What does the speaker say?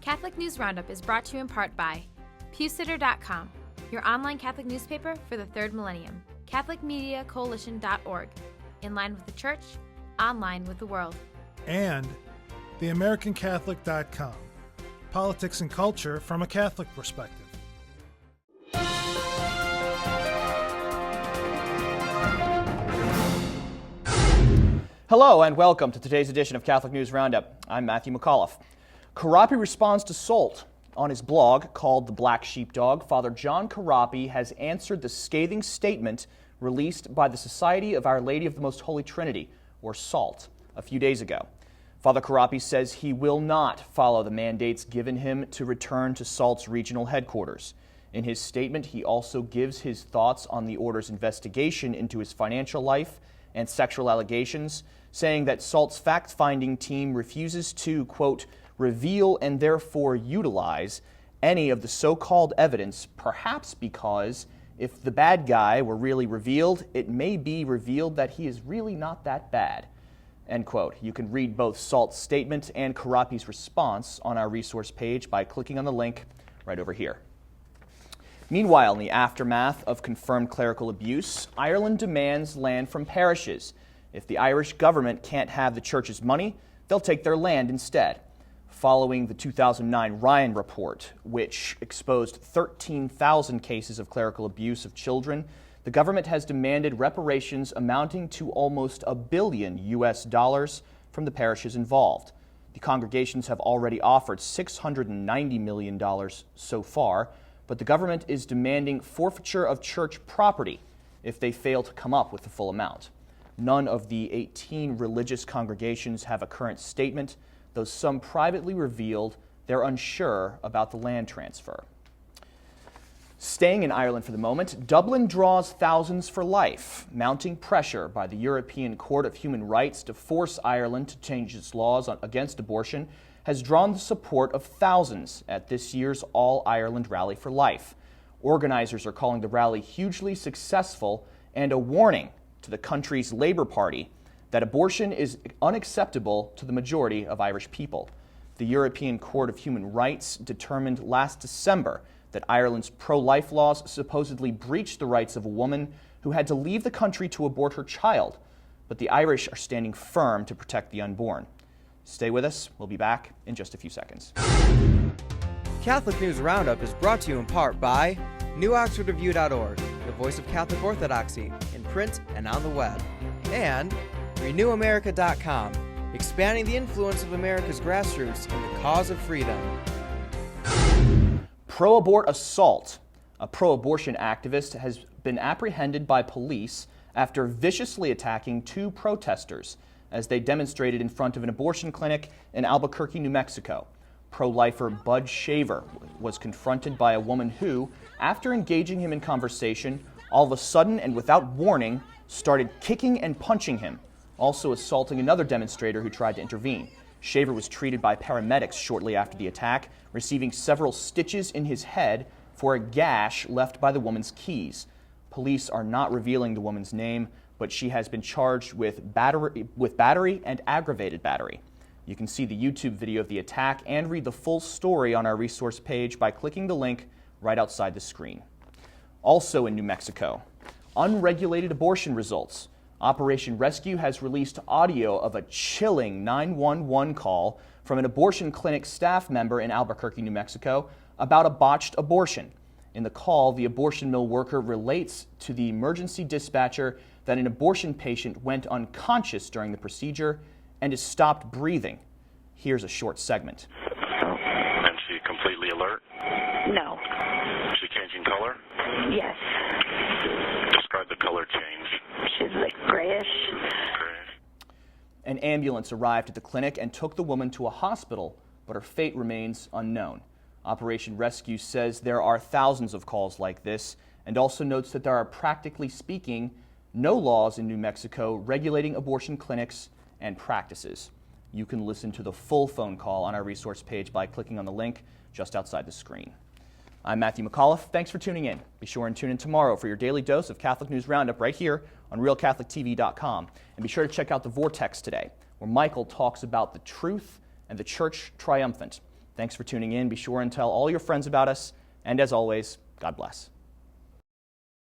Catholic News Roundup is brought to you in part by PewSitter.com, your online Catholic newspaper for the third millennium, CatholicMediaCoalition.org, in line with the Church, online with the world. And TheAmericanCatholic.com, politics and culture from a Catholic perspective. Hello and welcome to today's edition of Catholic News Roundup. I'm Matthew McAuliffe. Corapi responds to SOLT. On his blog called The Black Sheepdog, Father John Corapi has answered the scathing statement released by the Society of Our Lady of the Most Holy Trinity, or SOLT, a few days ago. Father Corapi says he will not follow the mandates given him to return to SOLT's regional headquarters. In his statement, he also gives his thoughts on the order's investigation into his financial life and sexual allegations, saying that SOLT's fact-finding team refuses to, quote, reveal and therefore utilize any of the so-called evidence, perhaps because if the bad guy were really revealed, it may be revealed that he is really not that bad, end quote. You can read both SOLT's statement and Corapi's response on our resource page by clicking on the link right over here. Meanwhile, in the aftermath of confirmed clerical abuse, Ireland demands land from parishes. If the Irish government can't have the church's money, they'll take their land instead. Following the 2009 Ryan report, which exposed 13,000 cases of clerical abuse of children, the government has demanded reparations amounting to almost $1 billion from the parishes involved. The congregations have already offered $690 million so far, but the government is demanding forfeiture of church property if they fail to come up with the full amount. None of the 18 religious congregations have a current statement, though some privately revealed they're unsure about the land transfer. Staying in Ireland for the moment, Dublin draws thousands for life, mounting pressure by the European Court of Human Rights to force Ireland to change its laws against abortion has drawn the support of thousands at this year's All Ireland Rally for Life. Organizers are calling the rally hugely successful and a warning to the country's Labour Party that abortion is unacceptable to the majority of Irish people. The European Court of Human Rights determined last December that Ireland's pro-life laws supposedly breached the rights of a woman who had to leave the country to abort her child, but the Irish are standing firm to protect the unborn. Stay with us. We'll be back in just a few seconds. Catholic News Roundup is brought to you in part by NewOxfordReview.org, the voice of Catholic Orthodoxy, in print and on the web, and RenewAmerica.com, expanding the influence of America's grassroots in the cause of freedom. Pro-Abort Assault, a pro-abortion activist, has been apprehended by police after viciously attacking two protesters as they demonstrated in front of an abortion clinic in Albuquerque, New Mexico. Pro-lifer Bud Shaver was confronted by a woman who, after engaging him in conversation, all of a sudden and without warning, started kicking and punching him, also assaulting another demonstrator who tried to intervene. Shaver was treated by paramedics shortly after the attack, receiving several stitches in his head for a gash left by the woman's keys. Police are not revealing the woman's name, but she has been charged with battery and aggravated battery. You can see the YouTube video of the attack and read the full story on our resource page by clicking the link right outside the screen. Also in New Mexico, unregulated abortion results. Operation Rescue has released audio of a chilling 911 call from an abortion clinic staff member in Albuquerque, New Mexico, about a botched abortion. In the call, the abortion mill worker relates to the emergency dispatcher that an abortion patient went unconscious during the procedure and is stopped breathing. Here's a short segment. And she completely alert? No. Is she changing color? Yes. Describe the color change. She's like grayish. Grayish. An ambulance arrived at the clinic and took the woman to a hospital, but her fate remains unknown. Operation Rescue says there are thousands of calls like this and also notes that there are, practically speaking, no laws in New Mexico regulating abortion clinics and practices. You can listen to the full phone call on our resource page by clicking on the link just outside the screen. I'm Matthew McAuliffe. Thanks for tuning in. Be sure and tune in tomorrow for your daily dose of Catholic News Roundup right here on RealCatholicTV.com. And be sure to check out The Vortex today, where Michael talks about the truth and the Church triumphant. Thanks for tuning in. Be sure and tell all your friends about us. And as always, God bless.